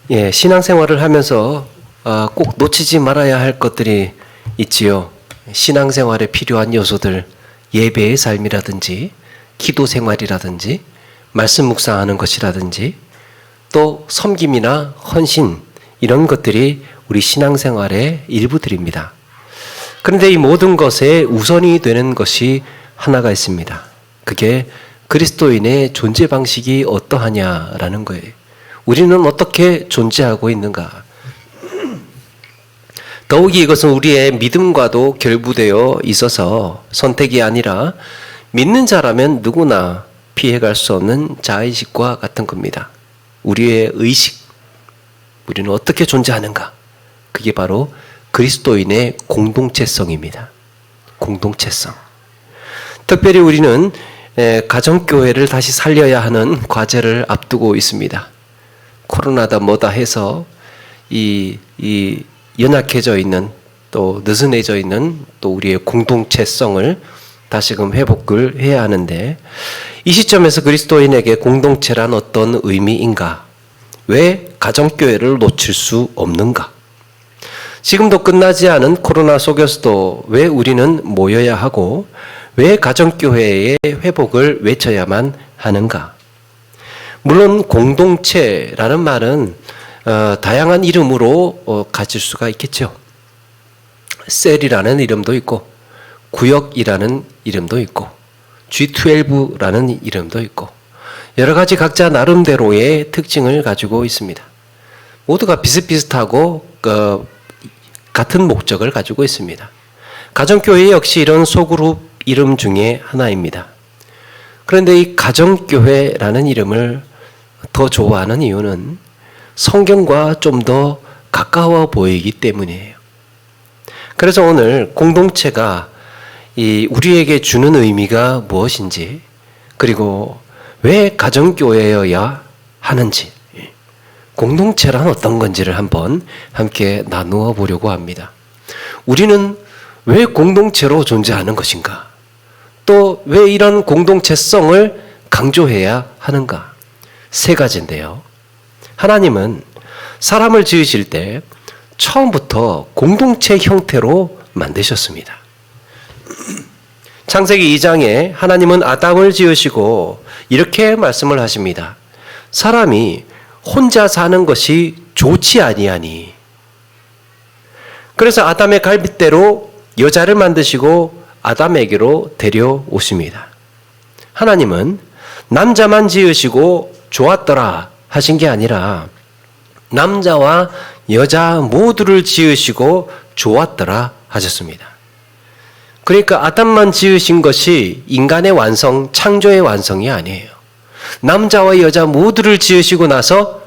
신앙생활을 하면서 꼭 놓치지 말아야 할 것들이 있지요. 신앙생활에 필요한 요소들, 예배의 삶이라든지 기도 생활이라든지 말씀 묵상하는 것이라든지 또 섬김이나 헌신, 이런 것들이 우리 신앙생활의 일부들입니다. 그런데 이 모든 것에 우선이 되는 것이 하나가 있습니다. 그게 그리스도인의 존재 방식이 어떠하냐라는 거예요. 우리는 어떻게 존재하고 있는가? 더욱이 이것은 우리의 믿음과도 결부되어 있어서 선택이 아니라 믿는 자라면 누구나 피해갈 수 없는 자의식과 같은 겁니다. 우리의 의식, 우리는 어떻게 존재하는가? 그게 바로 그리스도인의 공동체성입니다. 공동체성. 특별히 우리는 가정교회를 다시 살려야 하는 과제를 앞두고 있습니다. 코로나다 뭐다 해서 이 연약해져 있는, 또 느슨해져 있는 또 우리의 공동체성을 다시금 회복을 해야 하는데, 이 시점에서 그리스도인에게 공동체란 어떤 의미인가? 왜 가정교회를 놓칠 수 없는가? 지금도 끝나지 않은 코로나 속에서도 왜 우리는 모여야 하고 왜 가정교회의 회복을 외쳐야만 하는가? 물론 공동체라는 말은 다양한 이름으로 가질 수가 있겠죠. 셀이라는 이름도 있고 구역이라는 이름도 있고 G12라는 이름도 있고 여러 가지 각자 나름대로의 특징을 가지고 있습니다. 모두가 비슷비슷하고 같은 목적을 가지고 있습니다. 가정교회 역시 이런 소그룹 이름 중에 하나입니다. 그런데 이 가정교회라는 이름을 더 좋아하는 이유는 성경과 좀 더 가까워 보이기 때문이에요. 그래서 오늘 공동체가 우리에게 주는 의미가 무엇인지, 그리고 왜 가정교회여야 하는지, 공동체란 어떤 건지를 한번 함께 나누어 보려고 합니다. 우리는 왜 공동체로 존재하는 것인가? 또 왜 이런 공동체성을 강조해야 하는가? 세 가지인데요. 하나님은 사람을 지으실 때 처음부터 공동체 형태로 만드셨습니다. 창세기 2장에 하나님은 아담을 지으시고 이렇게 말씀을 하십니다. 사람이 혼자 사는 것이 좋지 아니하니. 그래서 아담의 갈빗대로 여자를 만드시고 아담에게로 데려오십니다. 하나님은 남자만 지으시고 좋았더라 하신 게 아니라 남자와 여자 모두를 지으시고 좋았더라 하셨습니다. 그러니까 아담만 지으신 것이 인간의 완성, 창조의 완성이 아니에요. 남자와 여자 모두를 지으시고 나서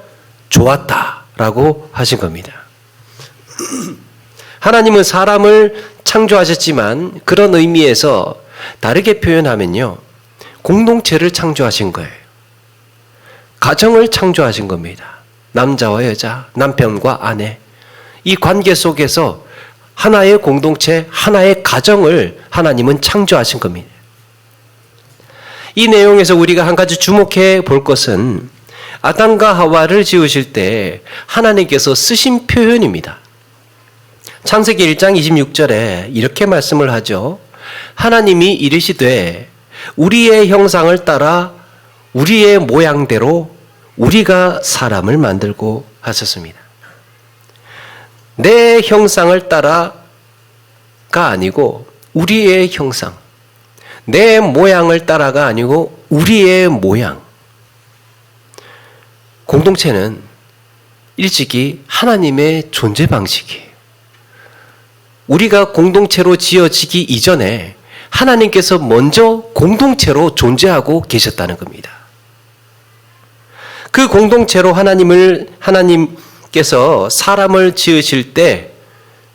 좋았다라고 하신 겁니다. 하나님은 사람을 창조하셨지만 그런 의미에서 다르게 표현하면요, 공동체를 창조하신 거예요. 가정을 창조하신 겁니다. 남자와 여자, 남편과 아내, 이 관계 속에서 하나의 공동체, 하나의 가정을 하나님은 창조하신 겁니다. 이 내용에서 우리가 한 가지 주목해 볼 것은 아담과 하와를 지으실 때 하나님께서 쓰신 표현입니다. 창세기 1장 26절에 이렇게 말씀을 하죠. 하나님이 이르시되 우리의 형상을 따라 우리의 모양대로 우리가 사람을 만들고 하셨습니다. 내 형상을 따라가 아니고 우리의 형상, 내 모양을 따라가 아니고 우리의 모양. 공동체는 일찍이 하나님의 존재 방식이에요. 우리가 공동체로 지어지기 이전에 하나님께서 먼저 공동체로 존재하고 계셨다는 겁니다. 그 공동체로 하나님께서 사람을 지으실 때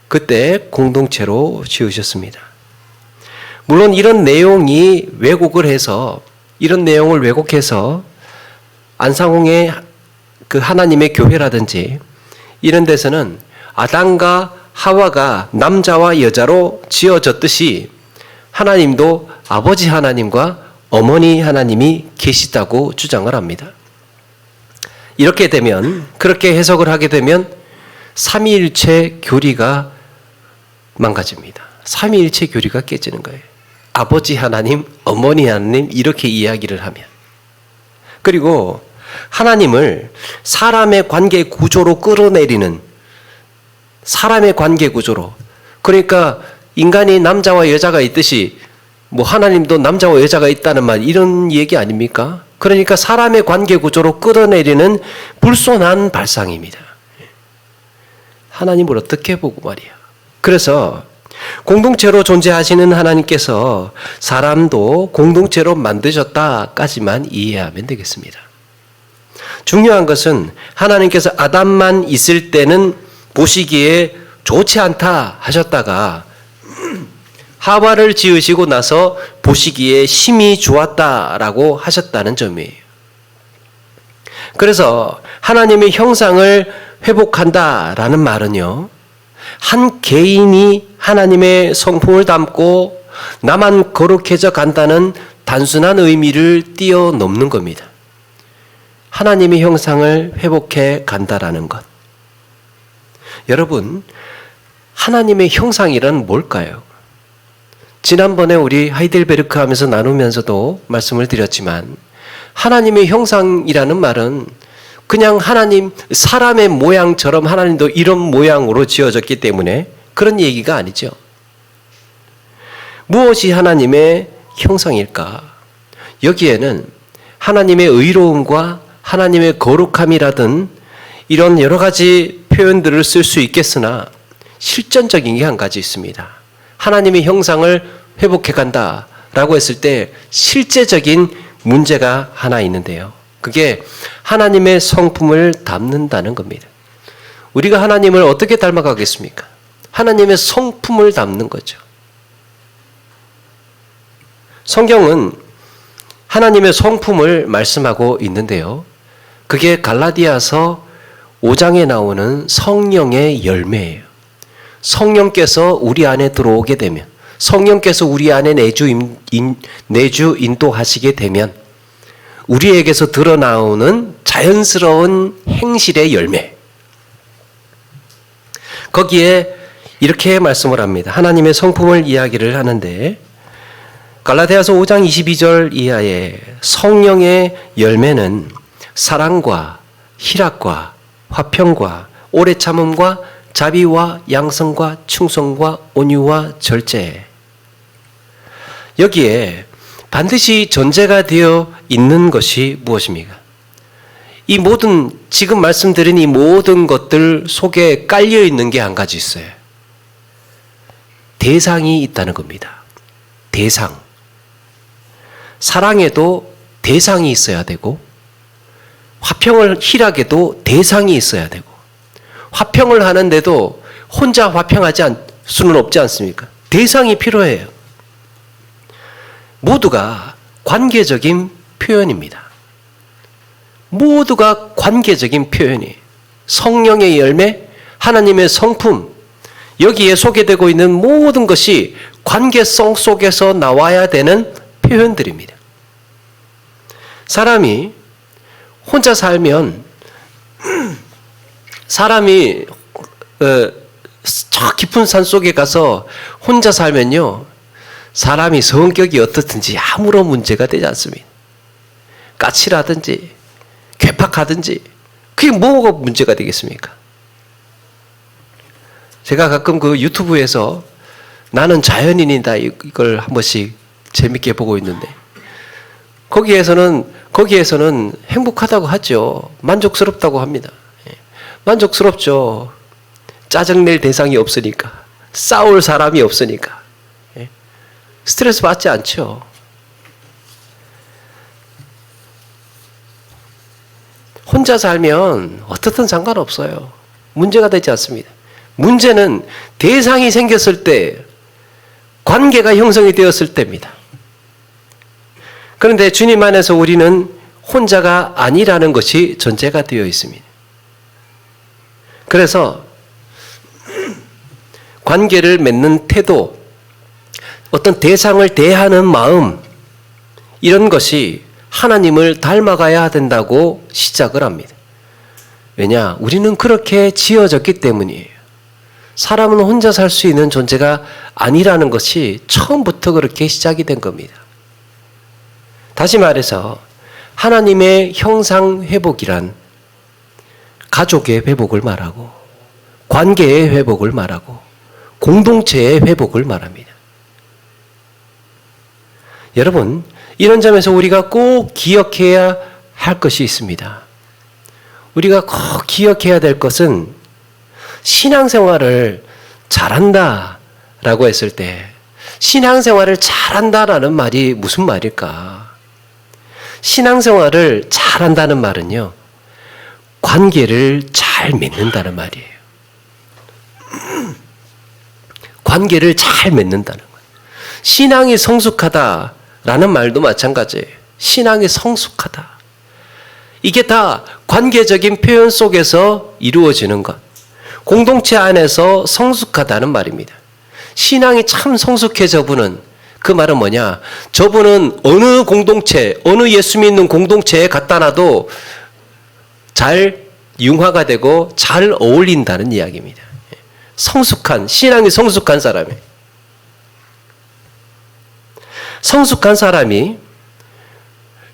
그때 공동체로 지으셨습니다. 물론 이런 내용이 이런 내용을 왜곡해서 안상홍의 그 하나님의 교회라든지 이런 데서는 아담과 하와가 남자와 여자로 지어졌듯이 하나님도 아버지 하나님과 어머니 하나님이 계시다고 주장을 합니다. 이렇게 되면, 그렇게 해석을 하게 되면 삼위일체 교리가 망가집니다. 삼위일체 교리가 깨지는 거예요. 아버지 하나님, 어머니 하나님 이렇게 이야기를 하면. 그리고 하나님을 사람의 관계 구조로 끌어내리는, 사람의 관계 구조로, 그러니까 인간이 남자와 여자가 있듯이 뭐 하나님도 남자와 여자가 있다는 말, 이런 얘기 아닙니까? 그러니까 사람의 관계 구조로 끌어내리는 불손한 발상입니다. 하나님을 어떻게 보고 말이야. 그래서 공동체로 존재하시는 하나님께서 사람도 공동체로 만드셨다까지만 이해하면 되겠습니다. 중요한 것은 하나님께서 아담만 있을 때는 보시기에 좋지 않다 하셨다가 하와를 지으시고 나서 보시기에 심히 좋았다라고 하셨다는 점이에요. 그래서 하나님의 형상을 회복한다라는 말은요, 한 개인이 하나님의 성품을 담고 나만 거룩해져 간다는 단순한 의미를 뛰어넘는 겁니다. 하나님의 형상을 회복해 간다라는 것. 여러분, 하나님의 형상이란 뭘까요? 지난번에 우리 하이델베르크 하면서 나누면서도 말씀을 드렸지만, 하나님의 형상이라는 말은 그냥 하나님, 사람의 모양처럼 하나님도 이런 모양으로 지어졌기 때문에 그런 얘기가 아니죠. 무엇이 하나님의 형상일까? 여기에는 하나님의 의로움과 하나님의 거룩함이라든 이런 여러 가지 표현들을 쓸 수 있겠으나 실전적인 게 한 가지 있습니다. 하나님의 형상을 회복해 간다라고 했을 때 실제적인 문제가 하나 있는데요. 그게 하나님의 성품을 담는다는 겁니다. 우리가 하나님을 어떻게 닮아가겠습니까? 하나님의 성품을 담는 거죠. 성경은 하나님의 성품을 말씀하고 있는데요. 그게 갈라디아서 5장에 나오는 성령의 열매예요. 성령께서 우리 안에 들어오게 되면, 성령께서 우리 안에 내주 인도하시게 되면 우리에게서 드러나오는 자연스러운 행실의 열매. 거기에 이렇게 말씀을 합니다. 하나님의 성품을 이야기를 하는데 갈라디아서 5장 22절 이하에 성령의 열매는 사랑과 희락과 화평과 오래 참음과 자비와 양성과 충성과 온유와 절제. 여기에 반드시 전제가 되어 있는 것이 무엇입니까? 이 모든, 지금 말씀드린 이 모든 것들 속에 깔려 있는 게 한 가지 있어요. 대상이 있다는 겁니다. 대상. 사랑에도 대상이 있어야 되고, 화평을 희락에도 대상이 있어야 되고, 화평을 하는데도 혼자 화평하지 수는 없지 않습니까? 대상이 필요해요. 모두가 관계적인 표현입니다. 모두가 관계적인 표현이에요. 성령의 열매, 하나님의 성품, 여기에 소개되고 있는 모든 것이 관계성 속에서 나와야 되는 표현들입니다. 사람이 혼자 살면, 사람이 저 깊은 산 속에 가서 혼자 살면요, 사람이 성격이 어떻든지 아무런 문제가 되지 않습니다. 까칠하든지 괴팍하든지 그게 뭐가 문제가 되겠습니까? 제가 가끔 그 유튜브에서 나는 자연인이다 이걸 한 번씩 재밌게 보고 있는데 거기에서는 행복하다고 하죠. 만족스럽다고 합니다. 만족스럽죠. 짜증낼 대상이 없으니까, 싸울 사람이 없으니까 스트레스 받지 않죠. 혼자 살면 어떻든 상관없어요. 문제가 되지 않습니다. 문제는 대상이 생겼을 때, 관계가 형성이 되었을 때입니다. 그런데 주님 안에서 우리는 혼자가 아니라는 것이 전제가 되어 있습니다. 그래서 관계를 맺는 태도, 어떤 대상을 대하는 마음, 이런 것이 하나님을 닮아가야 된다고 시작을 합니다. 왜냐? 우리는 그렇게 지어졌기 때문이에요. 사람은 혼자 살 수 있는 존재가 아니라는 것이 처음부터 그렇게 시작이 된 겁니다. 다시 말해서 하나님의 형상 회복이란 가족의 회복을 말하고 관계의 회복을 말하고 공동체의 회복을 말합니다. 여러분, 이런 점에서 우리가 꼭 기억해야 할 것이 있습니다. 우리가 꼭 기억해야 될 것은 신앙생활을 잘한다라고 했을 때 신앙생활을 잘한다라는 말이 무슨 말일까? 신앙생활을 잘한다는 말은요, 관계를 잘 맺는다는 말이에요. 관계를 잘 맺는다는 거예요. 신앙이 성숙하다라는 말도 마찬가지예요. 신앙이 성숙하다. 이게 다 관계적인 표현 속에서 이루어지는 것. 공동체 안에서 성숙하다는 말입니다. 신앙이 참 성숙해 저분은, 그 말은 뭐냐? 저분은 어느 공동체, 어느 예수 믿는 공동체에 갖다 놔도 잘 융화가 되고 잘 어울린다는 이야기입니다. 성숙한, 신앙이 성숙한 사람이에요. 성숙한 사람이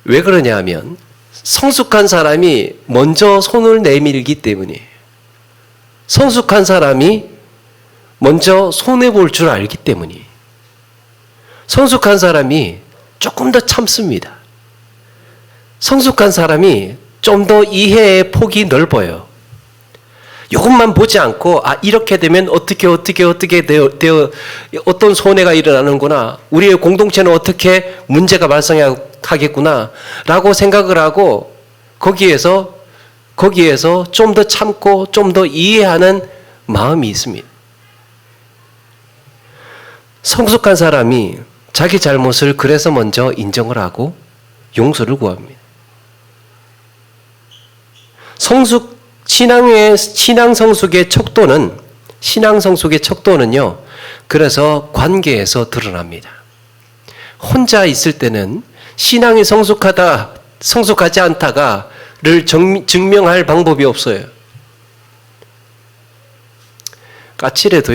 왜 그러냐 하면 성숙한 사람이 먼저 손을 내밀기 때문이에요. 성숙한 사람이 먼저 손해볼 줄 알기 때문이에요. 성숙한 사람이 조금 더 참습니다. 성숙한 사람이 좀 더 이해의 폭이 넓어요. 이것만 보지 않고 이렇게 되면 어떻게 되어 어떤 손해가 일어나는구나. 우리의 공동체는 어떻게 문제가 발생하겠구나 라고 생각을 하고 거기에서 좀 더 참고 좀 더 이해하는 마음이 있습니다. 성숙한 사람이 자기 잘못을 그래서 먼저 인정을 하고 용서를 구합니다. 신앙 성숙의 척도는요, 그래서 관계에서 드러납니다. 혼자 있을 때는 신앙이 성숙하지 않다가를 증명할 방법이 없어요. 까칠해도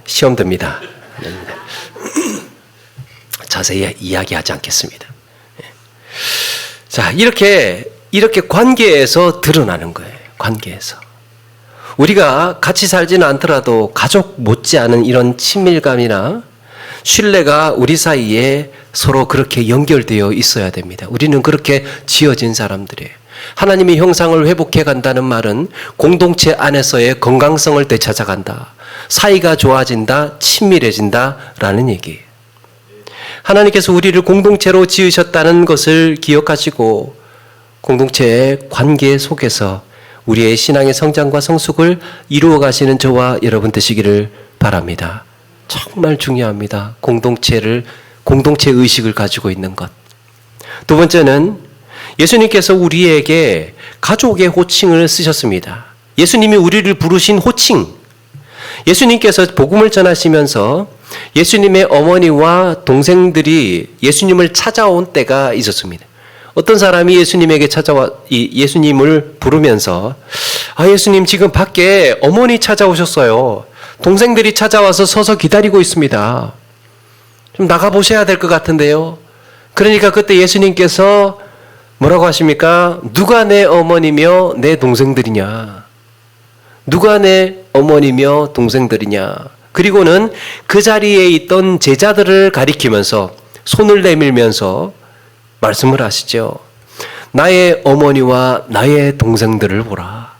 시험 듭니다. 자세히 이야기하지 않겠습니다. 자, 이렇게 관계에서 드러나는 거예요. 관계에서. 우리가 같이 살지는 않더라도 가족 못지않은 이런 친밀감이나 신뢰가 우리 사이에 서로 그렇게 연결되어 있어야 됩니다. 우리는 그렇게 지어진 사람들이에요. 하나님의 형상을 회복해 간다는 말은 공동체 안에서의 건강성을 되찾아간다. 사이가 좋아진다, 친밀해진다라는 얘기예요. 하나님께서 우리를 공동체로 지으셨다는 것을 기억하시고 공동체의 관계 속에서 우리의 신앙의 성장과 성숙을 이루어 가시는 저와 여러분 되시기를 바랍니다. 정말 중요합니다. 공동체 의식을 가지고 있는 것. 두 번째는 예수님께서 우리에게 가족의 호칭을 쓰셨습니다. 예수님이 우리를 부르신 호칭. 예수님께서 복음을 전하시면서 예수님의 어머니와 동생들이 예수님을 찾아온 때가 있었습니다. 어떤 사람이 예수님을 부르면서 예수님 지금 밖에 어머니 찾아오셨어요. 동생들이 찾아와서 서서 기다리고 있습니다. 좀 나가보셔야 될 것 같은데요. 그러니까 그때 예수님께서 뭐라고 하십니까? 누가 내 어머니며 내 동생들이냐? 누가 내 어머니며 동생들이냐? 그리고는 그 자리에 있던 제자들을 가리키면서 손을 내밀면서 말씀을 하시죠. 나의 어머니와 나의 동생들을 보라.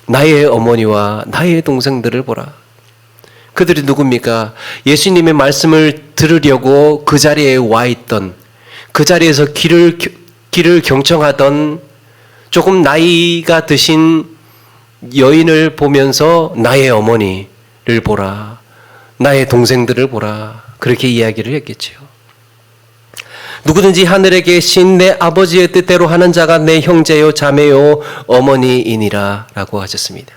나의 어머니와 나의 동생들을 보라. 그들이 누굽니까? 예수님의 말씀을 들으려고 그 자리에 와 있던, 그 자리에서 길을 경청하던 조금 나이가 드신 여인을 보면서 나의 어머니를 보라. 나의 동생들을 보라. 그렇게 이야기를 했겠죠. 누구든지 하늘에 계신 내 아버지의 뜻대로 하는 자가 내 형제요 자매요 어머니이니라 라고 하셨습니다.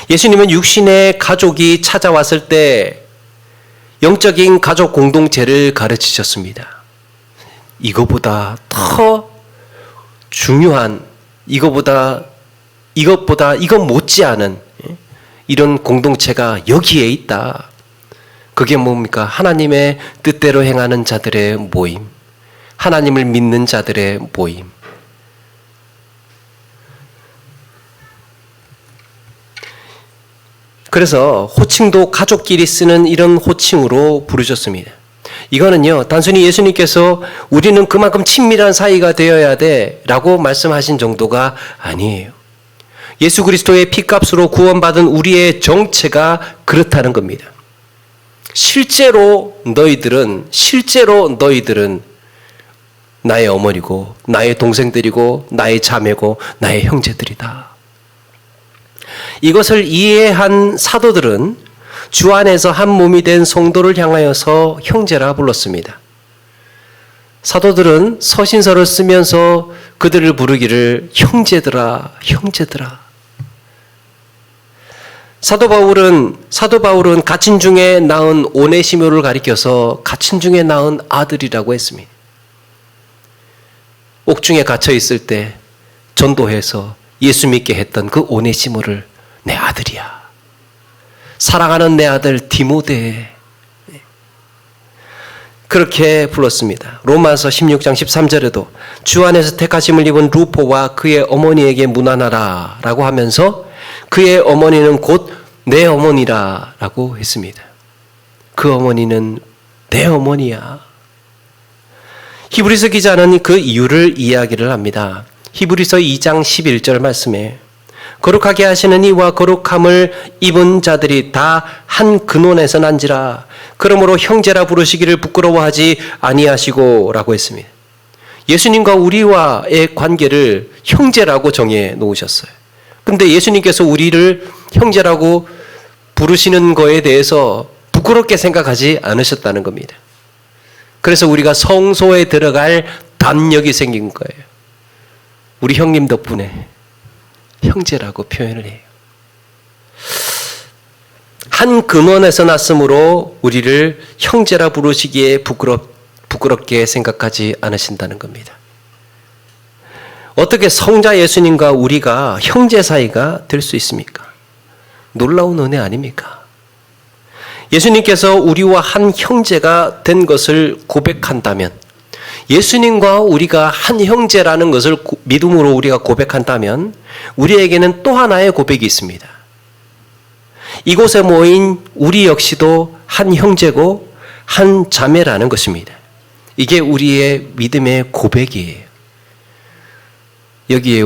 예수님은 육신의 가족이 찾아왔을 때 영적인 가족 공동체를 가르치셨습니다. 이것보다 더 중요한, 이것 못지않은 이런 공동체가 여기에 있다. 그게 뭡니까? 하나님의 뜻대로 행하는 자들의 모임, 하나님을 믿는 자들의 모임. 그래서 호칭도 가족끼리 쓰는 이런 호칭으로 부르셨습니다. 이거는요, 단순히 예수님께서 우리는 그만큼 친밀한 사이가 되어야 돼 라고 말씀하신 정도가 아니에요. 예수 그리스도의 피값으로 구원받은 우리의 정체가 그렇다는 겁니다. 실제로 너희들은 나의 어머니고, 나의 동생들이고, 나의 자매고, 나의 형제들이다. 이것을 이해한 사도들은 주 안에서 한 몸이 된 성도를 향하여서 형제라 불렀습니다. 사도들은 서신서를 쓰면서 그들을 부르기를 형제들아, 형제들아. 사도 바울은 갇힌 중에 낳은 오네시모를 가리켜서 갇힌 중에 낳은 아들이라고 했습니다. 옥중에 갇혀 있을 때 전도해서 예수 믿게 했던 그 오네시모를 내 아들이야. 사랑하는 내 아들 디모데. 그렇게 불렀습니다. 로마서 16장 13절에도 주 안에서 택하심을 입은 루포와 그의 어머니에게 문안하라 라고 하면서 그의 어머니는 곧 내 어머니라 라고 했습니다. 그 어머니는 내 어머니야. 히브리서 기자는 그 이유를 이야기를 합니다. 히브리서 2장 11절 말씀에 거룩하게 하시는 이와 거룩함을 입은 자들이 다 한 근원에서 난지라. 그러므로 형제라 부르시기를 부끄러워하지 아니하시고 라고 했습니다. 예수님과 우리와의 관계를 형제라고 정해 놓으셨어요. 근데 예수님께서 우리를 형제라고 부르시는 거에 대해서 부끄럽게 생각하지 않으셨다는 겁니다. 그래서 우리가 성소에 들어갈 담력이 생긴 거예요. 우리 형님 덕분에 형제라고 표현을 해요. 한 근원에서 났으므로 우리를 형제라 부르시기에 부끄럽게 생각하지 않으신다는 겁니다. 어떻게 성자 예수님과 우리가 형제 사이가 될 수 있습니까? 놀라운 은혜 아닙니까? 예수님께서 우리와 한 형제가 된 것을 고백한다면, 예수님과 우리가 한 형제라는 것을 믿음으로 우리가 고백한다면 우리에게는 또 하나의 고백이 있습니다. 이곳에 모인 우리 역시도 한 형제고 한 자매라는 것입니다. 이게 우리의 믿음의 고백이에요. 여기에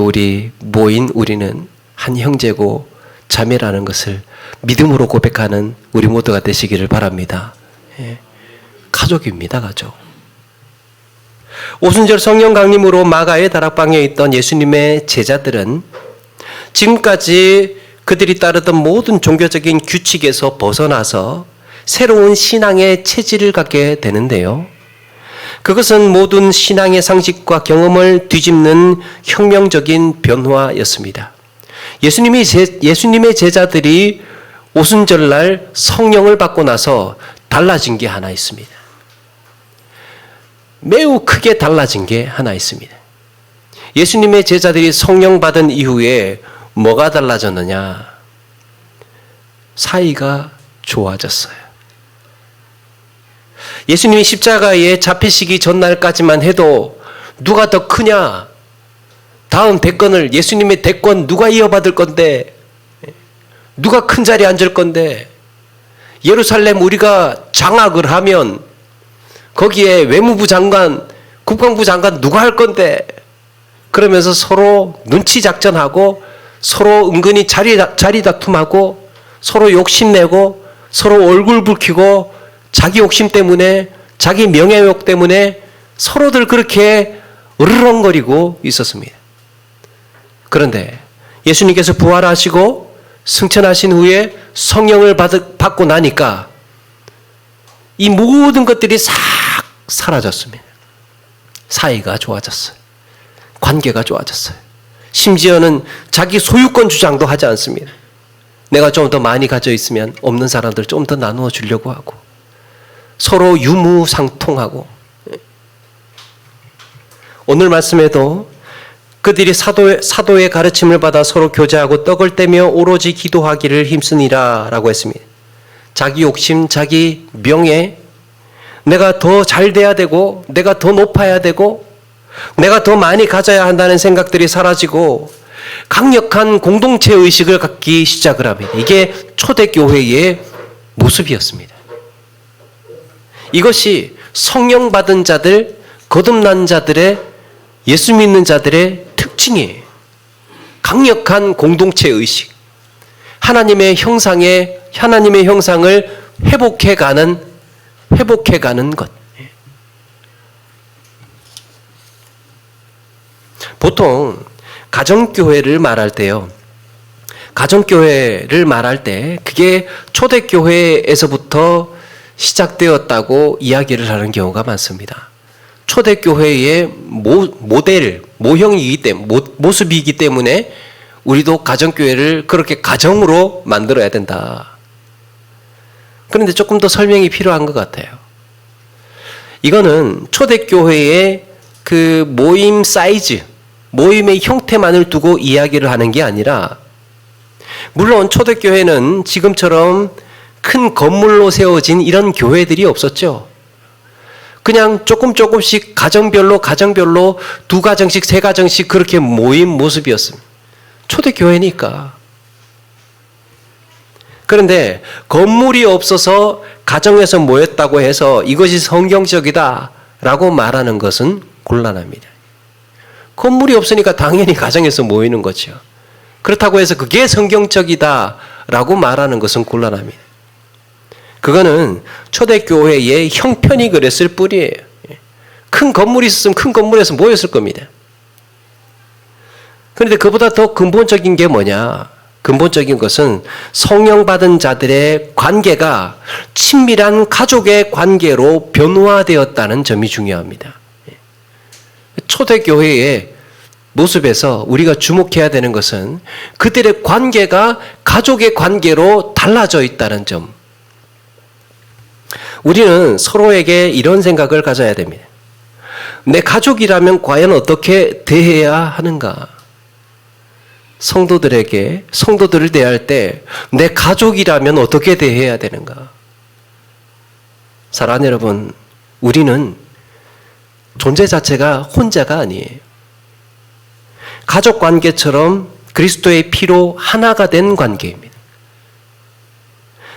모인 우리는 한 형제고 자매라는 것을 믿음으로 고백하는 우리 모두가 되시기를 바랍니다. 가족입니다, 가족. 오순절 성령 강림으로 마가의 다락방에 있던 예수님의 제자들은 지금까지 그들이 따르던 모든 종교적인 규칙에서 벗어나서 새로운 신앙의 체질을 갖게 되는데요. 그것은 모든 신앙의 상식과 경험을 뒤집는 혁명적인 변화였습니다. 예수님의 제자들이 오순절날 성령을 받고 나서 달라진 게 하나 있습니다. 매우 크게 달라진 게 하나 있습니다. 예수님의 제자들이 성령 받은 이후에 뭐가 달라졌느냐? 사이가 좋아졌어요. 예수님이 십자가에 잡히시기 전날까지만 해도 누가 더 크냐? 다음 대권을, 예수님의 대권 누가 이어받을 건데? 누가 큰 자리에 앉을 건데? 예루살렘 우리가 장악을 하면 거기에 외무부 장관, 국방부 장관 누가 할 건데? 그러면서 서로 눈치 작전하고 서로 은근히 자리 다툼하고 서로 욕심내고 서로 얼굴 붉히고 자기 욕심 때문에, 자기 명예욕 때문에 서로들 그렇게 으르렁거리고 있었습니다. 그런데 예수님께서 부활하시고 승천하신 후에 성령을 받고 나니까 이 모든 것들이 싹 사라졌습니다. 사이가 좋아졌어요. 관계가 좋아졌어요. 심지어는 자기 소유권 주장도 하지 않습니다. 내가 좀 더 많이 가져 있으면 없는 사람들 좀 더 나누어 주려고 하고 서로 유무상통하고. 오늘 말씀에도 그들이 사도의 가르침을 받아 서로 교제하고 떡을 떼며 오로지 기도하기를 힘쓰니라 라고 했습니다. 자기 욕심, 자기 명예, 내가 더 잘 돼야 되고 내가 더 높아야 되고 내가 더 많이 가져야 한다는 생각들이 사라지고 강력한 공동체 의식을 갖기 시작을 합니다. 이게 초대교회의 모습이었습니다. 이것이 성령 받은 자들, 거듭난 자들의, 예수 믿는 자들의 특징이에요. 강력한 공동체 의식. 하나님의 형상을 회복해가는 것. 보통 가정교회를 말할 때요. 가정교회를 말할 때 그게 초대교회에서부터 시작되었다고 이야기를 하는 경우가 많습니다. 초대교회의 모형이기 때문에, 모습이기 때문에 우리도 가정교회를 그렇게 가정으로 만들어야 된다. 그런데 조금 더 설명이 필요한 것 같아요. 이거는 초대교회의 그 모임 사이즈, 모임의 형태만을 두고 이야기를 하는 게 아니라, 물론 초대교회는 지금처럼 큰 건물로 세워진 이런 교회들이 없었죠. 그냥 조금씩 가정별로 2가정씩 3가정씩 그렇게 모인 모습이었습니다. 초대교회니까. 그런데 건물이 없어서 가정에서 모였다고 해서 이것이 성경적이다라고 말하는 것은 곤란합니다. 건물이 없으니까 당연히 가정에서 모이는 거죠. 그렇다고 해서 그게 성경적이다라고 말하는 것은 곤란합니다. 그거는 초대교회의 형편이 그랬을 뿐이에요. 큰 건물이 있었으면 큰 건물에서 모였을 겁니다. 그런데 그보다 더 근본적인 게 뭐냐? 근본적인 것은 성령 받은 자들의 관계가 친밀한 가족의 관계로 변화되었다는 점이 중요합니다. 초대교회의 모습에서 우리가 주목해야 되는 것은 그들의 관계가 가족의 관계로 달라져 있다는 점. 우리는 서로에게 이런 생각을 가져야 됩니다. 내 가족이라면 과연 어떻게 대해야 하는가? 성도들을 대할 때 내 가족이라면 어떻게 대해야 되는가? 사랑하는 여러분, 우리는 존재 자체가 혼자가 아니에요. 가족 관계처럼 그리스도의 피로 하나가 된 관계입니다.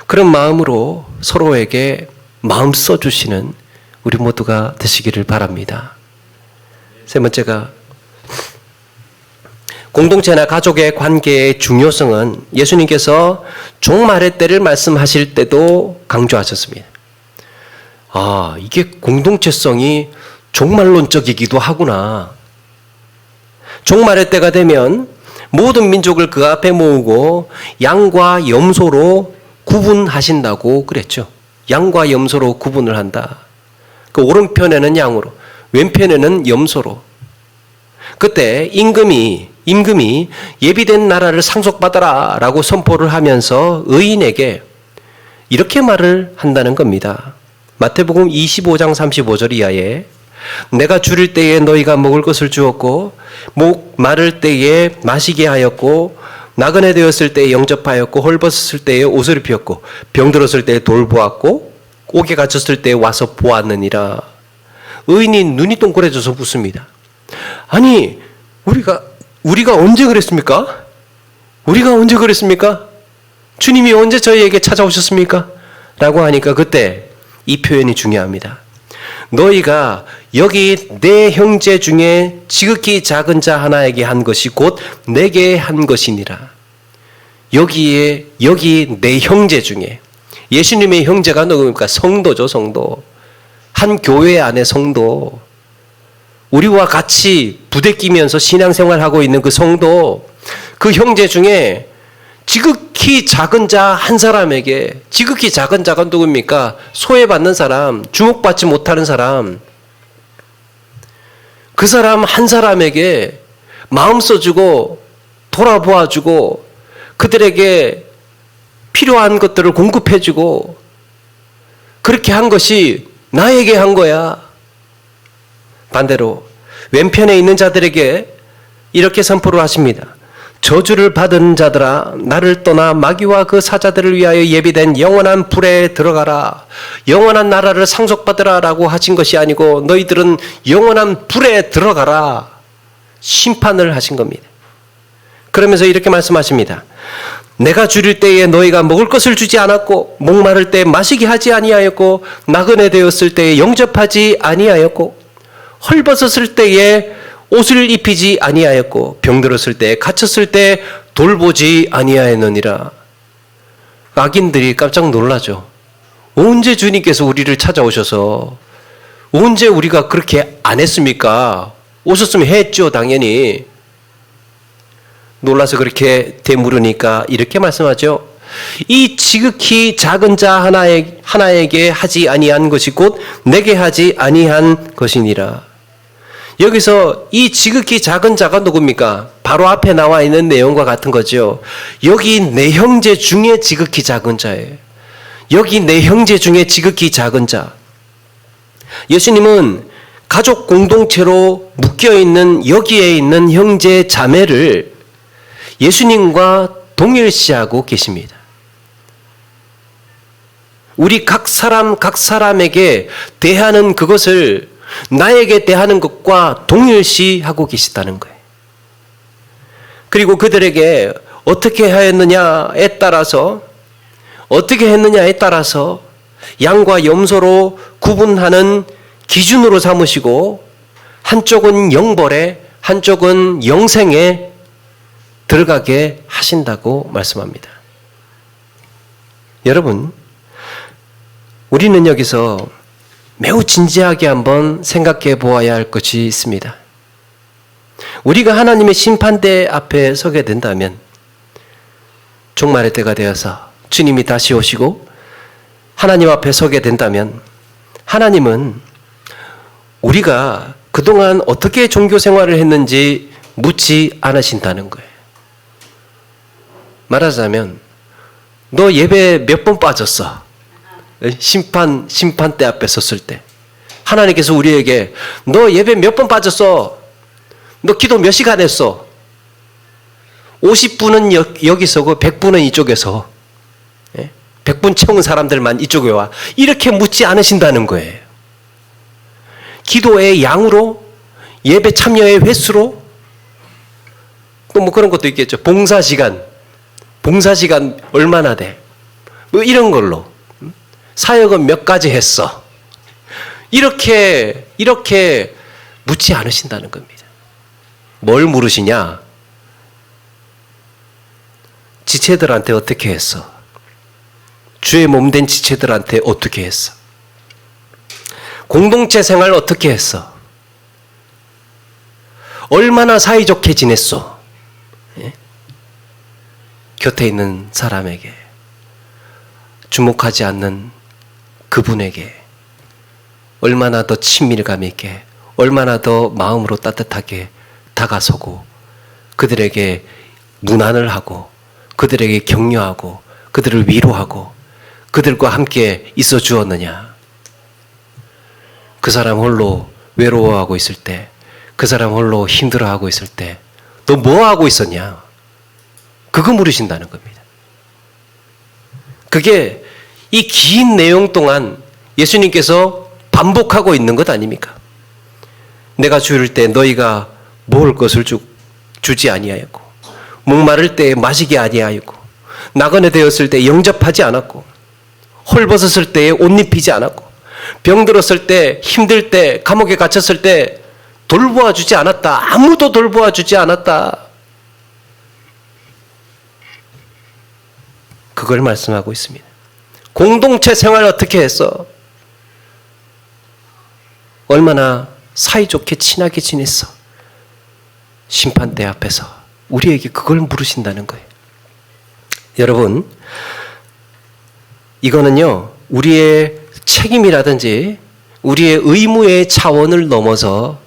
그런 마음으로 서로에게 마음 써주시는 우리 모두가 되시기를 바랍니다. 세 번째가 공동체나 가족의 관계의 중요성은 예수님께서 종말의 때를 말씀하실 때도 강조하셨습니다. 이게 공동체성이 종말론적이기도 하구나. 종말의 때가 되면 모든 민족을 그 앞에 모으고 양과 염소로 구분하신다고 그랬죠. 양과 염소로 구분을 한다. 그 오른편에는 양으로, 왼편에는 염소로. 그때 임금이 예비된 나라를 상속받아라 라고 선포를 하면서 의인에게 이렇게 말을 한다는 겁니다. 마태복음 25장 35절 이하에 내가 줄일 때에 너희가 먹을 것을 주었고 목 마를 때에 마시게 하였고 나그네 되었을 때에 영접하였고 헐벗었을 때에 옷을 입혔고 병들었을 때에 돌보았고 옥에 갇혔을 때에 와서 보았느니라. 의인이 눈이 동그래져서 묻습니다. 아니 우리가 언제 그랬습니까? 우리가 언제 그랬습니까? 주님이 언제 저희에게 찾아오셨습니까? 라고 하니까 그때 이 표현이 중요합니다. 너희가 여기 내 형제 중에 지극히 작은 자 하나에게 한 것이 곧 내게 한 것이니라. 여기 내 형제 중에, 예수님의 형제가 누굽니까? 성도죠, 성도. 한 교회 안에 성도. 우리와 같이 부대끼면서 신앙생활하고 있는 그 성도, 그 형제 중에 지극히 작은 자 한 사람에게, 지극히 작은 자가 누굽니까? 소외받는 사람, 주목받지 못하는 사람, 그 사람 한 사람에게 마음 써주고 돌아보아주고 그들에게 필요한 것들을 공급해주고 그렇게 한 것이 나에게 한 거야. 반대로 왼편에 있는 자들에게 이렇게 선포를 하십니다. 저주를 받은 자들아, 나를 떠나 마귀와 그 사자들을 위하여 예비된 영원한 불에 들어가라. 영원한 나라를 상속받으라 라고 하신 것이 아니고 너희들은 영원한 불에 들어가라. 심판을 하신 겁니다. 그러면서 이렇게 말씀하십니다. 내가 줄일 때에 너희가 먹을 것을 주지 않았고, 목마를 때 마시게 하지 아니하였고, 나그네 되었을 때에 영접하지 아니하였고, 헐벗었을 때에 옷을 입히지 아니하였고, 병들었을 때 갇혔을 때 돌보지 아니하였느니라. 악인들이 깜짝 놀라죠. 언제 주님께서 우리를 찾아오셔서 언제 우리가 그렇게 안 했습니까? 오셨으면 했죠, 당연히. 놀라서 그렇게 되물으니까 이렇게 말씀하죠. 이 지극히 작은 자 하나에게 하지 아니한 것이 곧 내게 하지 아니한 것이니라. 여기서 이 지극히 작은 자가 누굽니까? 바로 앞에 나와 있는 내용과 같은 거죠. 여기 내 형제 중에 지극히 작은 자예요. 여기 내 형제 중에 지극히 작은 자. 예수님은 가족 공동체로 묶여있는 여기에 있는 형제 자매를 예수님과 동일시하고 계십니다. 우리 각 사람에게 대하는 그것을 나에게 대하는 것과 동일시하고 계시다는 거예요. 그리고 그들에게 어떻게 했느냐에 따라서 양과 염소로 구분하는 기준으로 삼으시고 한쪽은 영벌에 한쪽은 영생에 들어가게 하신다고 말씀합니다. 여러분, 우리는 여기서 매우 진지하게 한번 생각해 보아야 할 것이 있습니다. 우리가 하나님의 심판대 앞에 서게 된다면, 종말의 때가 되어서 주님이 다시 오시고 하나님 앞에 서게 된다면, 하나님은 우리가 그동안 어떻게 종교 생활을 했는지 묻지 않으신다는 거예요. 말하자면 너 예배 몇 번 빠졌어? 심판대 앞에 섰을 때 하나님께서 우리에게 너 예배 몇 번 빠졌어? 너 기도 몇 시간 했어? 50분은 여기 서고 100분은 이쪽에서 100분 채운 사람들만 이쪽에 와. 이렇게 묻지 않으신다는 거예요. 기도의 양으로, 예배 참여의 횟수로, 또 뭐 그런 것도 있겠죠. 봉사시간 얼마나 돼? 뭐 이런 걸로. 사역은 몇 가지 했어? 이렇게 묻지 않으신다는 겁니다. 뭘 물으시냐? 지체들한테 어떻게 했어? 주의 몸된 지체들한테 어떻게 했어? 공동체 생활 어떻게 했어? 얼마나 사이좋게 지냈어? 예? 곁에 있는 사람에게, 주목하지 않는 그분에게 얼마나 더 친밀감 있게, 얼마나 더 마음으로 따뜻하게 다가서고 그들에게 문안을 하고 그들에게 격려하고 그들을 위로하고 그들과 함께 있어 주었느냐. 그 사람 홀로 외로워하고 있을 때, 그 사람 홀로 힘들어하고 있을 때 너 뭐 하고 있었냐? 그거 물으신다는 겁니다. 그게 이 긴 내용 동안 예수님께서 반복하고 있는 것 아닙니까? 내가 줄일 때 너희가 먹을 것을 주지 아니하였고, 목마를 때 마시게 아니하였고, 나그네 되었을 때 영접하지 않았고, 헐벗었을 때에 옷 입히지 않았고, 병들었을 때, 힘들 때, 감옥에 갇혔을 때 돌보아 주지 않았다. 아무도 돌보아 주지 않았다. 그걸 말씀하고 있습니다. 공동체 생활 어떻게 했어? 얼마나 사이좋게 친하게 지냈어? 심판대 앞에서 우리에게 그걸 물으신다는 거예요. 여러분, 이거는요, 우리의 책임이라든지 우리의 의무의 차원을 넘어서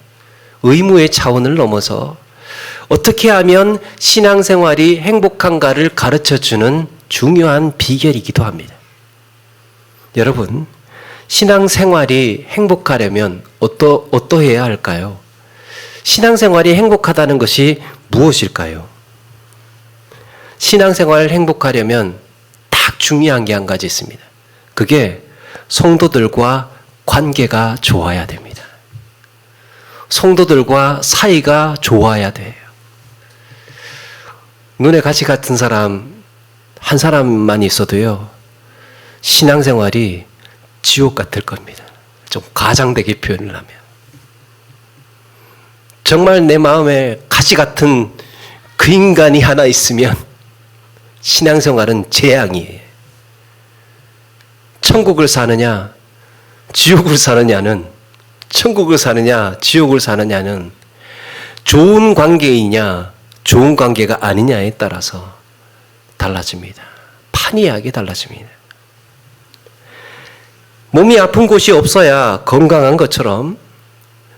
어떻게 하면 신앙생활이 행복한가를 가르쳐주는 중요한 비결이기도 합니다. 여러분, 신앙생활이 행복하려면 어떠해야 할까요? 신앙생활이 행복하다는 것이 무엇일까요? 신앙생활 행복하려면 딱 중요한 게 한 가지 있습니다. 그게 성도들과 관계가 좋아야 됩니다. 성도들과 사이가 좋아야 돼요. 눈에 가시 같은 사람 한 사람만 있어도요, 신앙생활이 지옥 같을 겁니다. 좀 과장되게 표현을 하면. 정말 내 마음에 가시 같은 그 인간이 하나 있으면 신앙생활은 재앙이에요. 천국을 사느냐, 지옥을 사느냐는, 천국을 사느냐, 지옥을 사느냐는 좋은 관계이냐, 좋은 관계가 아니냐에 따라서 달라집니다. 판이하게 달라집니다. 몸이 아픈 곳이 없어야 건강한 것처럼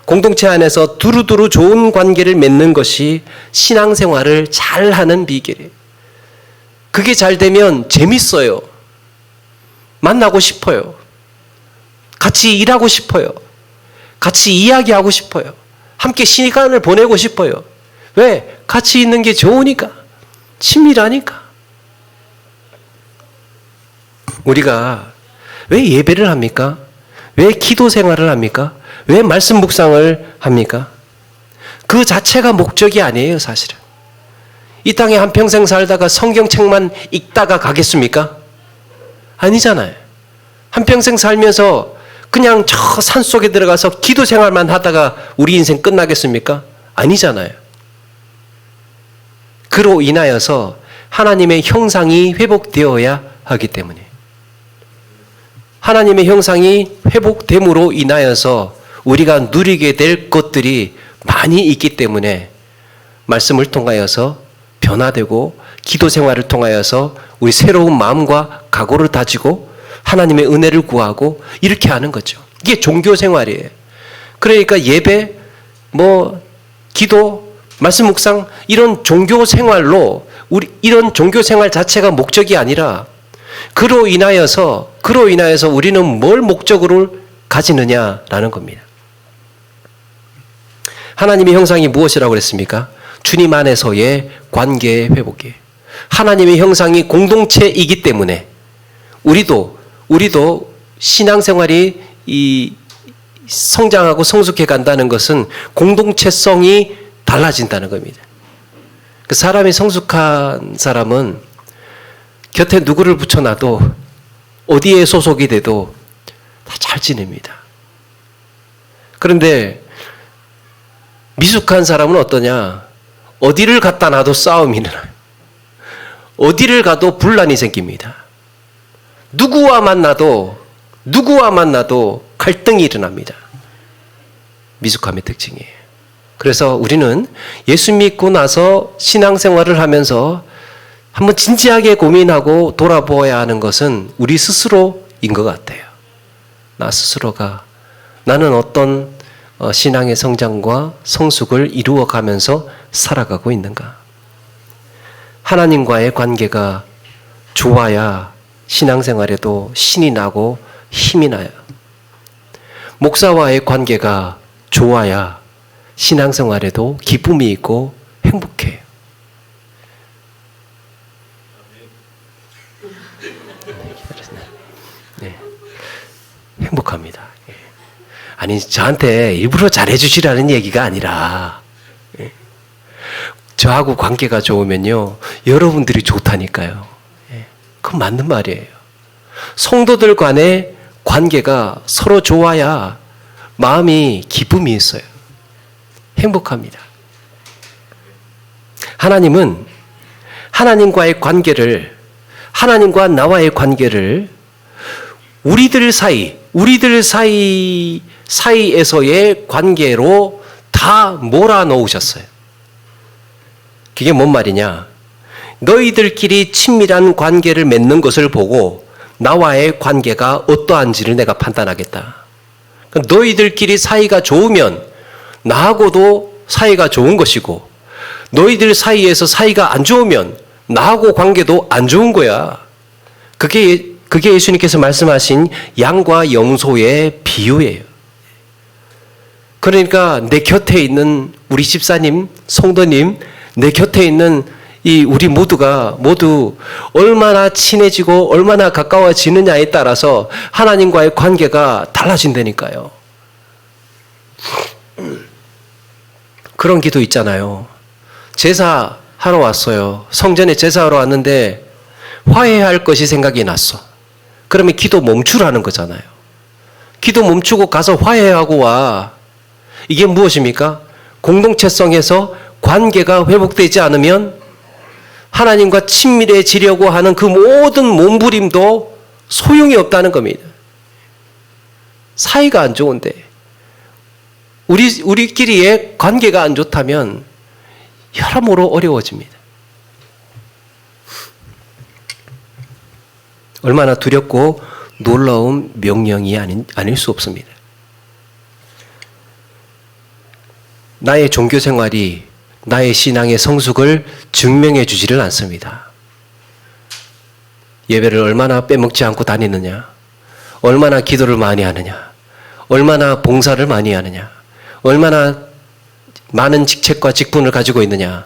공동체 안에서 두루두루 좋은 관계를 맺는 것이 신앙생활을 잘하는 비결이에요. 그게 잘 되면 재밌어요. 만나고 싶어요. 같이 일하고 싶어요. 같이 이야기하고 싶어요. 함께 시간을 보내고 싶어요. 왜? 같이 있는 게 좋으니까. 친밀하니까. 우리가 왜 예배를 합니까? 왜 기도 생활을 합니까? 왜 말씀 묵상을 합니까? 그 자체가 목적이 아니에요, 사실은. 이 땅에 한평생 살다가 성경책만 읽다가 가겠습니까? 아니잖아요. 한평생 살면서 그냥 저 산속에 들어가서 기도 생활만 하다가 우리 인생 끝나겠습니까? 아니잖아요. 그로 인하여서 하나님의 형상이 회복되어야 하기 때문에, 하나님의 형상이 회복됨으로 인하여서 우리가 누리게 될 것들이 많이 있기 때문에 말씀을 통하여서 변화되고 기도 생활을 통하여서 우리 새로운 마음과 각오를 다지고 하나님의 은혜를 구하고 이렇게 하는 거죠. 이게 종교 생활이에요. 그러니까 예배, 기도, 말씀 묵상 이런 종교 생활로 이런 종교 생활 자체가 목적이 아니라 그로 인하여서 우리는 뭘 목적으로 가지느냐라는 겁니다. 하나님의 형상이 무엇이라고 그랬습니까? 주님 안에서의 관계의 회복이에요. 하나님의 형상이 공동체이기 때문에 우리도 신앙생활이 성장하고 성숙해 간다는 것은 공동체성이 달라진다는 겁니다. 그 사람이 성숙한 사람은 곁에 누구를 붙여놔도 어디에 소속이 돼도 다 잘 지냅니다. 그런데 미숙한 사람은 어떠냐? 어디를 갖다 놔도 싸움이 일어나요. 어디를 가도 분란이 생깁니다. 누구와 만나도 갈등이 일어납니다. 미숙함의 특징이에요. 그래서 우리는 예수 믿고 나서 신앙생활을 하면서 한번 진지하게 고민하고 돌아보아야 하는 것은 우리 스스로인 것 같아요. 나 스스로가 나는 어떤 신앙의 성장과 성숙을 이루어가면서 살아가고 있는가? 하나님과의 관계가 좋아야 신앙생활에도 신이 나고 힘이 나요. 목사와의 관계가 좋아야 신앙생활에도 기쁨이 있고 행복해요. 네. 행복합니다. 아니, 저한테 일부러 잘해주시라는 얘기가 아니라, 저하고 관계가 좋으면요, 여러분들이 좋다니까요. 그건 맞는 말이에요. 성도들 간의 관계가 서로 좋아야 마음이 기쁨이 있어요. 행복합니다. 하나님은 하나님과의 관계를, 하나님과 나와의 관계를 우리들 사이에서의 관계로 다 몰아넣으셨어요. 그게 뭔 말이냐? 너희들끼리 친밀한 관계를 맺는 것을 보고 나와의 관계가 어떠한지를 내가 판단하겠다. 너희들끼리 사이가 좋으면 나하고도 사이가 좋은 것이고, 너희들 사이에서 사이가 안 좋으면 나하고 관계도 안 좋은 거야. 그게 예수님께서 말씀하신 양과 염소의 비유예요. 그러니까 내 곁에 있는 우리 집사님, 성도님, 내 곁에 있는 우리 모두가 모두 얼마나 친해지고 얼마나 가까워지느냐에 따라서 하나님과의 관계가 달라진다니까요. 그런 기도 있잖아요. 제사하러 왔어요. 성전에 제사하러 왔는데 화해할 것이 생각이 났어. 그러면 기도 멈추라는 거잖아요. 기도 멈추고 가서 화해하고 와. 이게 무엇입니까? 공동체성에서 관계가 회복되지 않으면 하나님과 친밀해지려고 하는 그 모든 몸부림도 소용이 없다는 겁니다. 사이가 안 좋은데 우리끼리의 관계가 안 좋다면 여러모로 어려워집니다. 얼마나 두렵고 놀라운 명령이 아닐 수 없습니다. 나의 종교 생활이 나의 신앙의 성숙을 증명해 주지를 않습니다. 예배를 얼마나 빼먹지 않고 다니느냐, 얼마나 기도를 많이 하느냐, 얼마나 봉사를 많이 하느냐, 얼마나 많은 직책과 직분을 가지고 있느냐,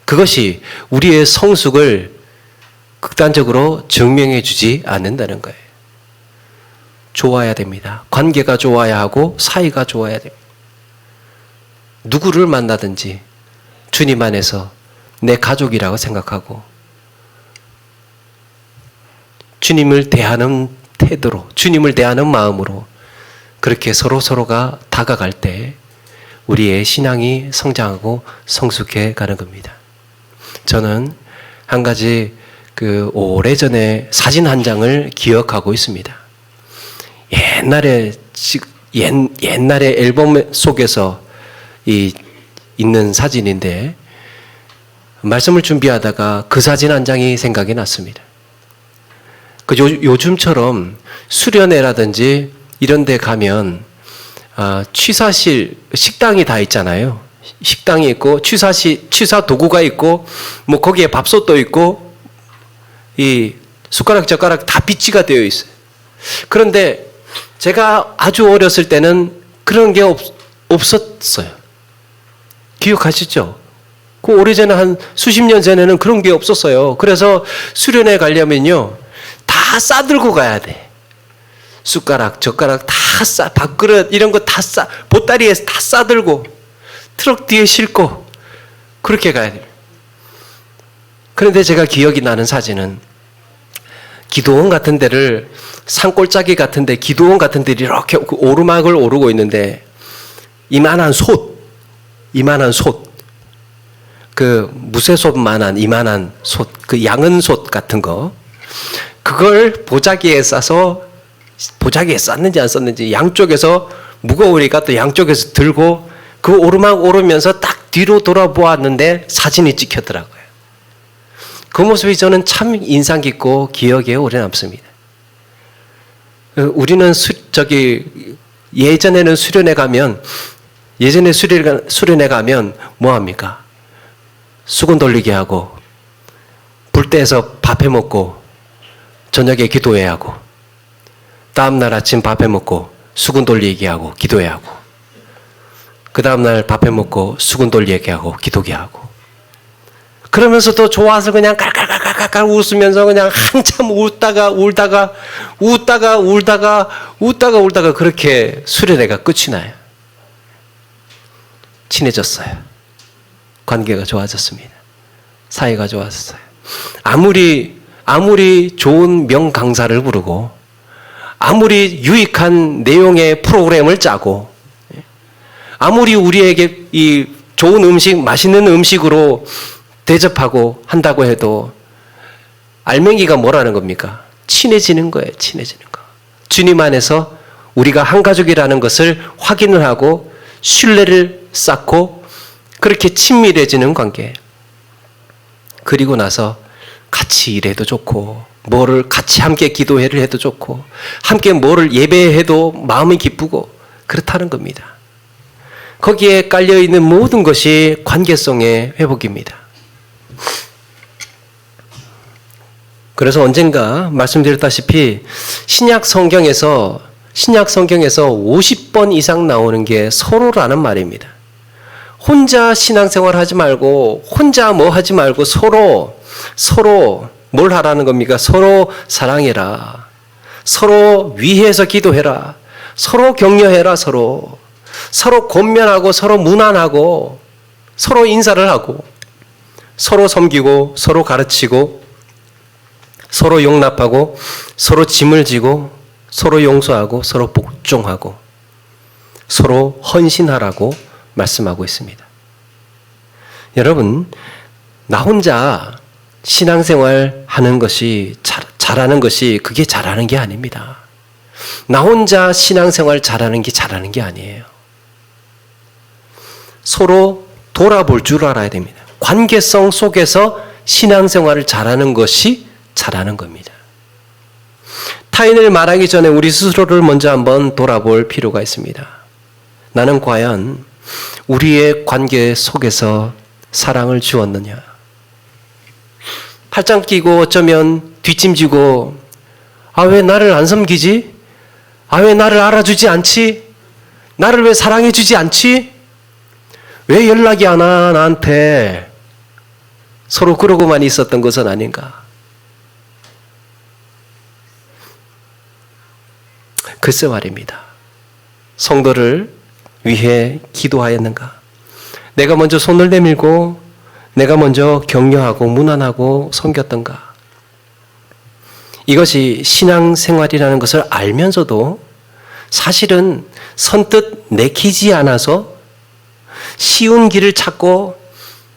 그것이 우리의 성숙을 극단적으로 증명해 주지 않는다는 거예요. 좋아야 됩니다. 관계가 좋아야 하고 사이가 좋아야 됩니다. 누구를 만나든지 주님 안에서 내 가족이라고 생각하고 주님을 대하는 태도로, 주님을 대하는 마음으로 그렇게 서로가 다가갈 때 우리의 신앙이 성장하고 성숙해 가는 겁니다. 저는 한 가지 오래전에 사진 한 장을 기억하고 있습니다. 옛날에 앨범 속에서 있는 사진인데 말씀을 준비하다가 그 사진 한 장이 생각이 났습니다. 요즘처럼 수련회라든지 이런 데 가면 취사실, 식당이 다 있잖아요. 식당이 있고 취사 도구가 있고 뭐 거기에 밥솥도 있고 이 숟가락 젓가락 다 비치가 되어 있어요. 그런데 제가 아주 어렸을 때는 그런 게 없었어요. 기억하시죠? 그 오래전에 한 수십 년 전에는 그런 게 없었어요. 그래서 수련회 가려면요 다 싸들고 가야 돼. 숟가락, 젓가락 다 밥그릇 이런 거 다 보따리에 다 싸들고 트럭 뒤에 싣고 그렇게 가야 돼요. 그런데 제가 기억이 나는 사진은 기도원 같은 데를 산골짜기 같은 데 기도원 같은 데를 이렇게 오르막을 오르고 있는데 이만한 솥 그 무쇠솥만한 이만한 솥, 그 양은솥 같은 거 그걸 보자기에 싸서 보자기에 쌌는지 안 쌌는지 양쪽에서 무거우니까 또 양쪽에서 들고 그 오르막 오르면서 딱 뒤로 돌아보았는데 사진이 찍혔더라고요. 그 모습이 저는 참 인상 깊고 기억에 오래 남습니다. 우리는 예전에는 수련회 가면 뭐 합니까? 수건 돌리게 하고 불 떼서 밥 해 먹고 저녁에 기도해야 하고 다음날 아침 밥 해 먹고 수건 돌리게 하고 기도해야 하고 그 다음날 밥 해 먹고 수건 돌리게 하고 기도게 하고 그러면서도 좋아서 그냥 깔깔깔깔깔 웃으면서 그냥 한참 울다가 그렇게 수련회가 끝이 나요. 친해졌어요. 관계가 좋아졌습니다. 사이가 좋아졌어요. 아무리 좋은 명강사를 부르고 아무리 유익한 내용의 프로그램을 짜고 아무리 우리에게 이 좋은 음식, 맛있는 음식으로 대접하고 한다고 해도 알맹이가 뭐라는 겁니까? 친해지는 거예요. 친해지는 거. 주님 안에서 우리가 한 가족이라는 것을 확인을 하고 신뢰를 쌓고 그렇게 친밀해지는 관계. 그리고 나서 같이 일해도 좋고 뭐를 같이 함께 기도회를 해도 좋고 함께 뭐를 예배해도 마음이 기쁘고 그렇다는 겁니다. 거기에 깔려있는 모든 것이 관계성의 회복입니다. 그래서 언젠가 말씀드렸다시피 신약 성경에서 신약 성경에서 50번 이상 나오는 게 서로라는 말입니다. 혼자 신앙생활 하지 말고, 혼자 뭐 하지 말고 서로 뭘 하라는 겁니까? 서로 사랑해라. 서로 위해서 기도해라. 서로 격려해라. 서로 권면하고, 서로 문안하고, 서로 인사를 하고, 서로 섬기고, 서로 가르치고, 서로 용납하고, 서로 짐을 지고, 서로 용서하고, 서로 복종하고, 서로 헌신하라고 말씀하고 있습니다. 여러분, 나 혼자 신앙생활 하는 것이 잘하는 것이 그게 잘하는 게 아닙니다. 나 혼자 신앙생활 잘하는 게 잘하는 게 아니에요. 서로 돌아볼 줄 알아야 됩니다. 관계성 속에서 신앙생활을 잘하는 것이 잘하는 겁니다. 타인을 말하기 전에 우리 스스로를 먼저 한번 돌아볼 필요가 있습니다. 나는 과연 우리의 관계 속에서 사랑을 주었느냐? 팔짱 끼고 어쩌면 뒷짐지고, 왜 나를 안 섬기지? 왜 나를 알아주지 않지? 나를 왜 사랑해주지 않지? 왜 연락이 안 와, 나한테? 서로 그러고만 있었던 것은 아닌가? 글쎄 말입니다. 성도를 위해 기도하였는가? 내가 먼저 손을 내밀고, 내가 먼저 격려하고 문안하고 섬겼던가? 이것이 신앙생활이라는 것을 알면서도 사실은 선뜻 내키지 않아서 쉬운 길을 찾고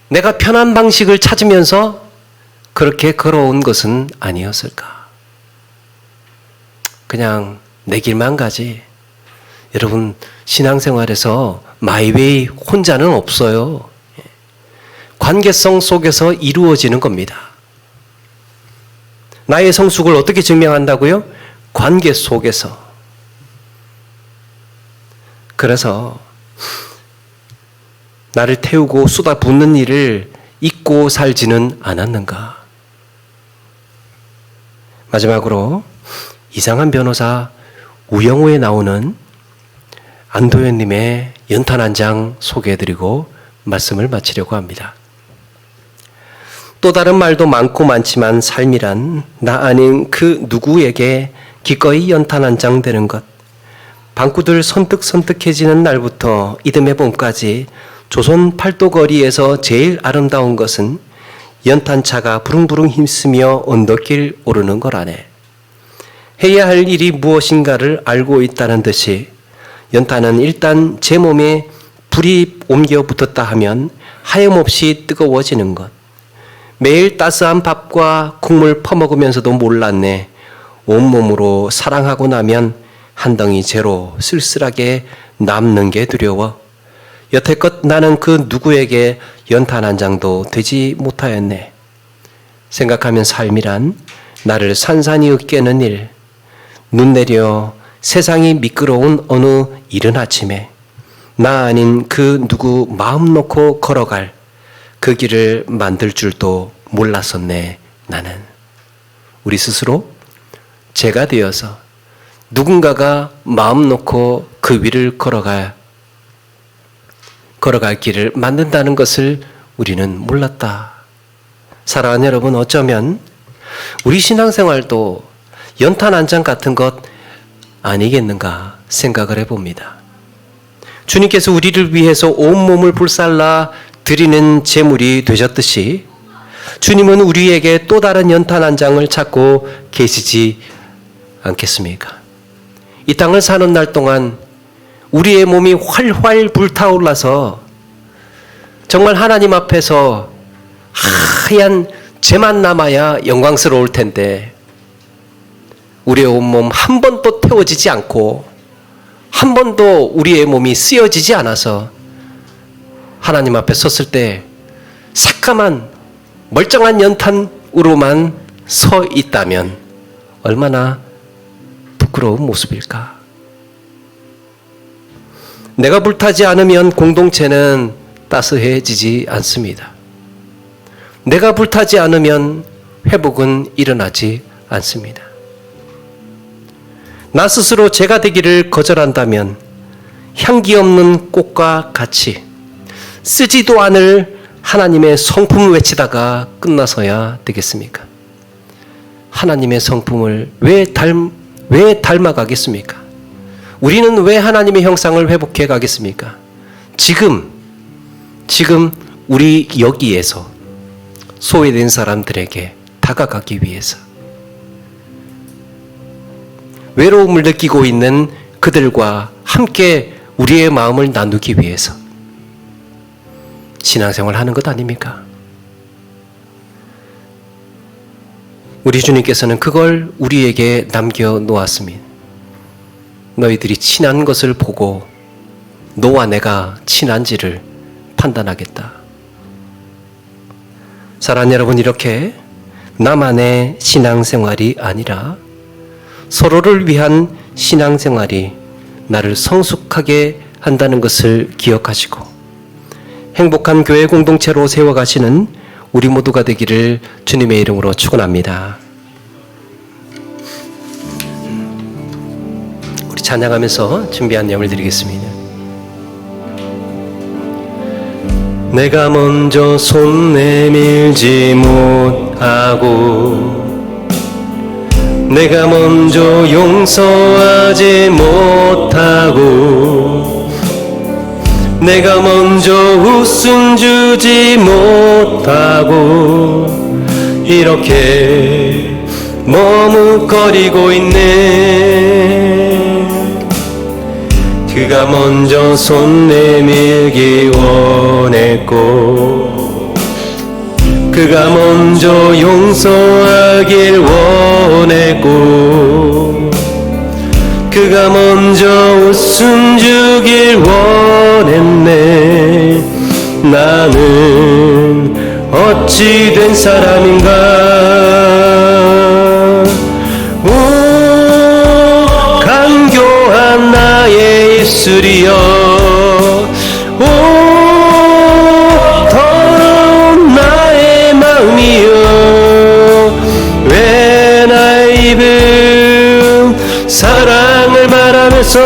내가 편한 방식을 찾으면서 그렇게 걸어온 것은 아니었을까? 그냥 내 길만 가지. 여러분, 신앙생활에서 마이웨이 혼자는 없어요. 관계성 속에서 이루어지는 겁니다. 나의 성숙을 어떻게 증명한다고요? 관계 속에서. 그래서 나를 태우고 쏟아붓는 일을 잊고 살지는 않았는가? 마지막으로 이상한 변호사 우영우에 나오는 안도현님의 연탄 한 장 소개해드리고 말씀을 마치려고 합니다. 또 다른 말도 많고 많지만 삶이란 나 아닌 그 누구에게 기꺼이 연탄 한 장 되는 것. 방구들 선뜩선뜩해지는 날부터 이듬해 봄까지 조선 팔도거리에서 제일 아름다운 것은 연탄차가 부릉부릉 힘쓰며 언덕길 오르는 거라네. 해야 할 일이 무엇인가를 알고 있다는 듯이 연탄은 일단 제 몸에 불이 옮겨 붙었다 하면 하염없이 뜨거워지는 것. 매일 따스한 밥과 국물 퍼먹으면서도 몰랐네. 온몸으로 사랑하고 나면 한 덩이 재로 쓸쓸하게 남는 게 두려워. 여태껏 나는 그 누구에게 연탄 한 장도 되지 못하였네. 생각하면 삶이란 나를 산산이 으깨는 일. 눈 내려 세상이 미끄러운 어느 이른 아침에 나 아닌 그 누구 마음 놓고 걸어갈 그 길을 만들 줄도 몰랐었네. 나는 우리 스스로 제가 되어서 누군가가 마음 놓고 그 위를 걸어갈 길을 만든다는 것을 우리는 몰랐다. 사랑하는 여러분, 어쩌면 우리 신앙생활도 연탄 한 장 같은 것 아니겠는가 생각을 해봅니다. 주님께서 우리를 위해서 온몸을 불살라 드리는 제물이 되셨듯이 주님은 우리에게 또 다른 연탄 한 장을 찾고 계시지 않겠습니까? 이 땅을 사는 날 동안 우리의 몸이 활활 불타올라서 정말 하나님 앞에서 하얀 재만 남아야 영광스러울 텐데 우리의 온몸 한 번도 태워지지 않고 한 번도 우리의 몸이 쓰여지지 않아서 하나님 앞에 섰을 때 새까만 멀쩡한 연탄으로만 서 있다면 얼마나 부끄러운 모습일까? 내가 불타지 않으면 공동체는 따스해지지 않습니다. 내가 불타지 않으면 회복은 일어나지 않습니다. 나 스스로 제가 되기를 거절한다면 향기 없는 꽃과 같이 쓰지도 않을 하나님의 성품을 외치다가 끝나서야 되겠습니까? 하나님의 성품을 왜 닮아가겠습니까? 우리는 왜 하나님의 형상을 회복해 가겠습니까? 지금 우리 여기에서 소외된 사람들에게 다가가기 위해서, 외로움을 느끼고 있는 그들과 함께 우리의 마음을 나누기 위해서 신앙생활을 하는 것 아닙니까? 우리 주님께서는 그걸 우리에게 남겨놓았습니다. 너희들이 친한 것을 보고 너와 내가 친한지를 판단하겠다. 사랑하는 여러분, 이렇게 나만의 신앙생활이 아니라 서로를 위한 신앙생활이 나를 성숙하게 한다는 것을 기억하시고 행복한 교회 공동체로 세워가시는 우리 모두가 되기를 주님의 이름으로 축원합니다. 우리 찬양하면서 준비한 예물 드리겠습니다. 내가 먼저 손 내밀지 못하고 내가 먼저 용서하지 못하고 내가 먼저 웃음 주지 못하고 이렇게 머뭇거리고 있네. 그가 먼저 손 내밀기 원했고 그가 먼저 용서하길 원했고 그가 먼저 웃음 주길 원했네. 나는 어찌 된 사람인가. 오 간교한 나의 입술이여, 오 더러운 나의 마음이여, 왜 나의 입은 사랑을 말하면서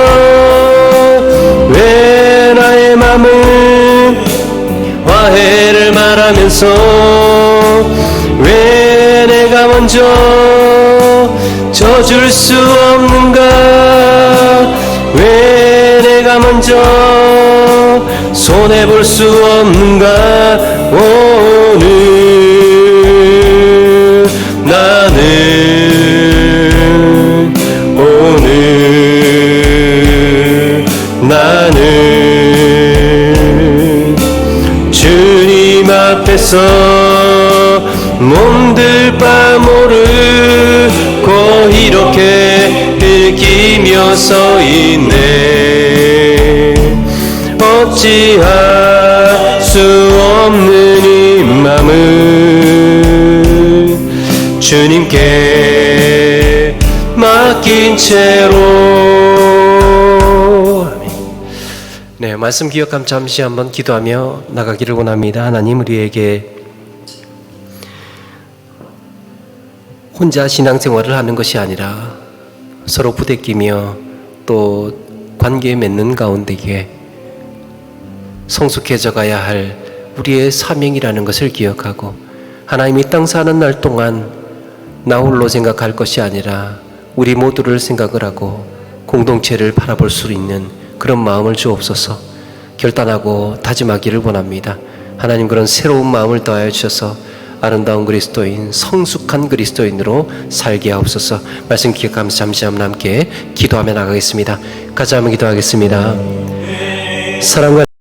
왜 나의 마음은 화해를 말하면서 왜 내가 먼저 져줄 수 없는가. 왜 내가 먼저 손해볼 수 없는가. 오늘 나는 주님 앞에서 몸둘 바 모르고 이렇게 들키며 서 있네. 어찌할 수 없는 이 맘을 주님께 맡긴 채로. 네, 말씀 기억함 잠시 한번 기도하며 나가기를 원합니다. 하나님, 우리에게 혼자 신앙생활을 하는 것이 아니라 서로 부대끼며 또 관계 맺는 가운데에 성숙해져 가야 할 우리의 사명이라는 것을 기억하고, 하나님 이 땅 사는 날 동안 나 홀로 생각할 것이 아니라 우리 모두를 생각을 하고 공동체를 바라볼 수 있는 그런 마음을 주옵소서. 결단하고 다짐하기를 원합니다. 하나님, 그런 새로운 마음을 더하여 주셔서 아름다운 그리스도인, 성숙한 그리스도인으로 살게 하옵소서. 말씀 기억하면서 잠시 한번 함께 기도하며 나가겠습니다. 같이 한번 기도하겠습니다. 사랑과